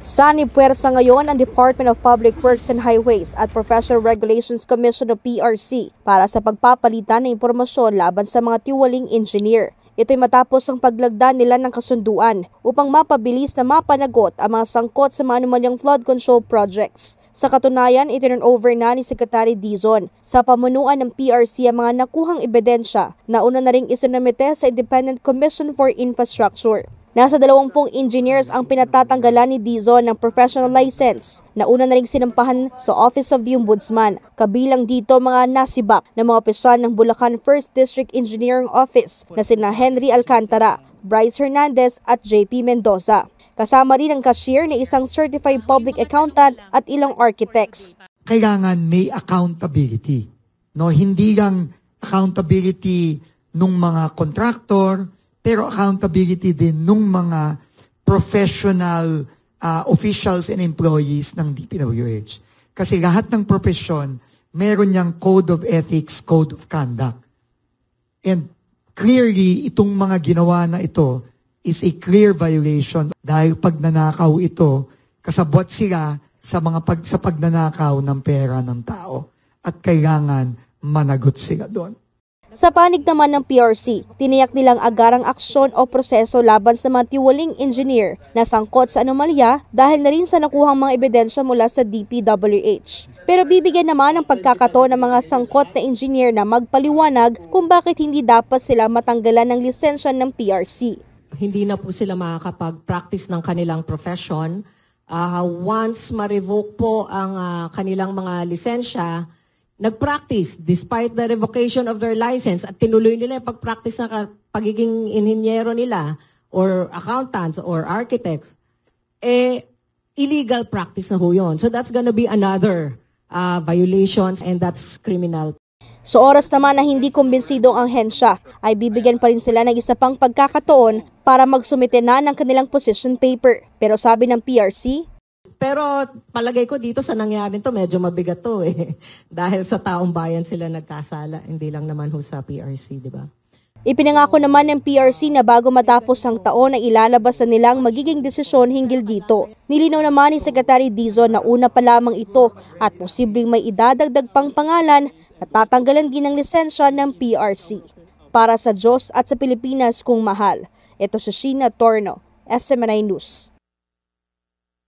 Sanipuwersa ngayon ang Department of Public Works and Highways at Professional Regulations Commission o PRC para sa pagpapalitan ng impormasyon laban sa mga tiwaling engineer. Ito'y matapos ang paglagda nila ng kasunduan upang mapabilis na mapanagot ang mga sangkot sa mga anomalyang flood control projects. Sa katunayan, itinurn over na ni Secretary Dizon sa pamunuan ng PRC ang mga nakuhang ebidensya na una na ring isinumite sa Independent Commission for Infrastructure. Nasa 20 engineers ang pinatatanggalan ni Dizon ng professional license na una na ring sinampahan sa Office of the Ombudsman. Kabilang dito mga nasibak na mga opisyal ng Bulacan 1st District Engineering Office na sina Henry Alcantara, Bryce Hernandez at JP Mendoza. Kasama rin ang cashier na isang certified public accountant at ilang architects. Kailangan may accountability. No, hindi lang accountability nung mga contractor, pero accountability din nung mga professional officials and employees ng DPWH. Kasi lahat ng profesyon, meron niyang code of ethics, code of conduct. And clearly, itong mga ginawa na ito is a clear violation dahil pagnanakaw ito, kasabwat sila sa pagnanakaw ng pera ng tao at kailangan managot sila doon. Sa panig naman ng PRC, tiniyak nilang agarang aksyon o proseso laban sa mga tiwaling engineer na sangkot sa anomalya dahil na rin sa nakuhang mga ebidensya mula sa DPWH. Pero bibigyan naman ng pagkakataon ng mga sangkot na engineer na magpaliwanag kung bakit hindi dapat sila matanggalan ng lisensya ng PRC. Hindi na po sila makakapag-practice ng kanilang profession. Once ma-revoke po ang kanilang mga lisensya, nag-practice despite the revocation of their license at tinuloy nila yung pag-practice na pagiging inhinyero nila or accountants or architects, illegal practice na ho yun. So that's gonna be another violation and that's criminal. Sa oras naman na hindi kumbinsido ang ahensya, ay bibigyan pa rin sila ng isa pang pagkakataon para magsumite na ng kanilang position paper. Pero sabi ng PRC, pero palagay ko dito sa nangyari to medyo mabigat to dahil sa taong bayan sila nagkasala, hindi lang naman ho sa PRC, di ba? Ipinangako naman ng PRC na bago matapos ang taon ay ilalabas na nilang magiging desisyon hinggil dito. Nilinaw naman ni Secretary Dizon na una pa lamang ito at posibleng may idadagdag pang pangalan at tatanggalan din ng lisensya ng PRC. Para sa Diyos at sa Pilipinas kung mahal, ito si Sheena Torno, SMNI News.